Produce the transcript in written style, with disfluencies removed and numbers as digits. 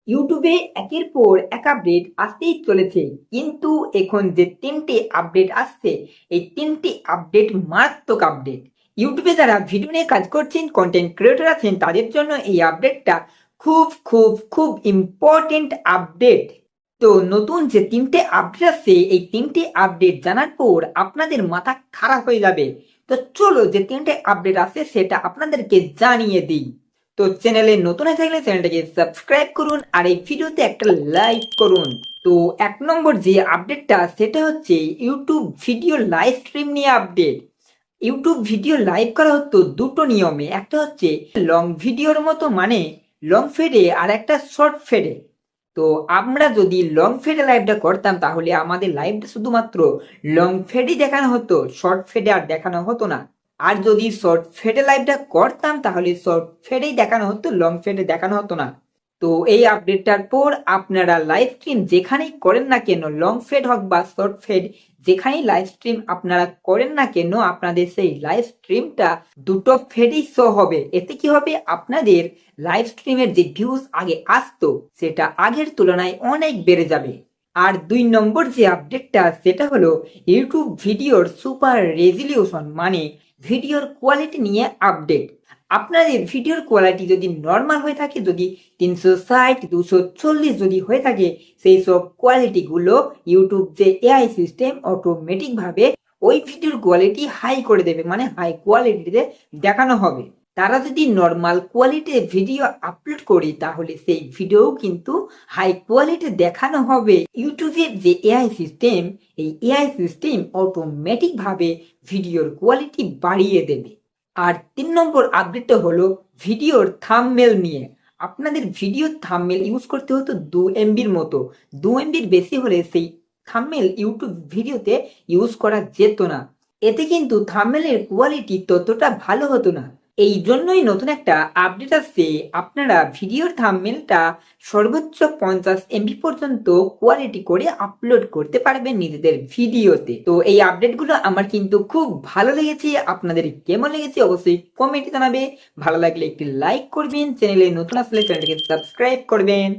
ইউটিউবে একের পর এক আপডেট আসতেই চলেছে, কিন্তু এখন যে তিনটে আপডেট আসছে, এই তিনটি আপডেট মারাত্মক আপডেট। ইউটিউবে যারা ভিডিও নিয়ে কাজ করছেন, কন্টেন্ট ক্রিয়েটর আছেন, তাদের জন্য এই আপডেটটা খুব খুব খুব ইম্পর্টেন্ট আপডেট। তো নতুন যে তিনটে আপডেট আসছে, এই তিনটে আপডেট জানার পর আপনাদের মাথা খারাপ হয়ে যাবে। তো চলো, যে তিনটে আপডেট আসছে সেটা আপনাদেরকে জানিয়ে দিই। তো চ্যানেলে নতুন হয়ে থাকলে চ্যানেলটাকে সাবস্ক্রাইব করুন আর এই ভিডিওতে একটা লাইক করুন। তো এক নম্বর যে আপডেটটা সেটা হচ্ছে ইউটিউব ভিডিও লাইভ স্ট্রিম নিয়ে আপডেট। ইউটিউব ভিডিও লাইভ করা হতো দুটো নিয়মে, একটা হচ্ছে লং ভিডিওর মতো মানে লং ফেডে, আর একটা শর্ট ফেডে। তো আমরা যদি লং ফেডে লাইভটা করতাম তাহলে আমাদের লাইভটা শুধুমাত্র লং ফেডেই দেখানো হতো, শর্ট ফেডে আর দেখানো হতো না। আর যদি শর্ট ফেডে লাইভটা করতাম তাহলে শর্ট ফেডেই দেখানো হতো, লং ফেডে দেখানো হতো না। তো এই আপডেটটার পর আপনারা লাইভ স্ট্রিম যেখানেই করেন না কেন, লং ফেড হোক বা শর্ট ফেড, যেখানেই লাইভ স্ট্রিম আপনারা করেন না কেন, আপনাদের সেই লাইভ স্ট্রিমটা দুটো ফেডেই শো হবে। এতে কি হবে, আপনাদের লাইভ স্ট্রিমের যে ভিউজ আগে আসতো সেটা আগের তুলনায় অনেক বেড়ে যাবে। আর দুই নম্বর যে আপডেটটা সেটা হলো ইউটিউব ভিডিওর সুপার রেজলিউশন মানে ভিডিওর কোয়ালিটি নিয়ে আপডেট। আপনাদের ভিডিওর কোয়ালিটি যদি নর্মাল হয়ে থাকে, যদি 360 240 যদি হয়ে থাকে, সেই সব কোয়ালিটিগুলো ইউটিউব যে এআই সিস্টেম অটোমেটিকভাবে ওই ভিডিওর কোয়ালিটি হাই করে দেবে, মানে হাই কোয়ালিটিতে দেখানো হবে। তারা যদি নর্মাল কোয়ালিটির ভিডিও আপলোড করি তাহলে সেই ভিডিও কিন্তু হাই কোয়ালিটি দেখানো হবে। ইউটিউবের যে এআই সিস্টেম, এই এআই সিস্টেম অটোমেটিক ভাবে ভিডিওর কোয়ালিটি বাড়িয়ে দেবে। আর তিন নম্বর আপডেটটা হলো ভিডিওর থাম্বনেল নিয়ে। আপনাদের ভিডিওর থাম্বনেল ইউজ করতে হতো 2 MBর মতো, 2 MBর বেশি হলে সেই থাম্বনেল ইউটিউব ভিডিওতে ইউজ করা যেত না। এতে কিন্তু থাম্বনেলের কোয়ালিটি ততটা ভালো হতো না। এই জন্যই নতুন একটা আপডেট আসছে, আপনারা ভিডিওর থাম্বনেলটা সর্বোচ্চ 50 MB পর্যন্ত কোয়ালিটি করে আপলোড করতে পারবেন নিজেদের ভিডিওতে। তো এই আপডেটগুলো আমার কিন্তু খুব ভালো লেগেছে। আপনাদের কেমন লেগেছে অবশ্যই কমেন্টে জানাবে। ভালো লাগলে একটি লাইক করবেন, চ্যানেলে নতুন আসলে চ্যানেলটাকে সাবস্ক্রাইব করবেন।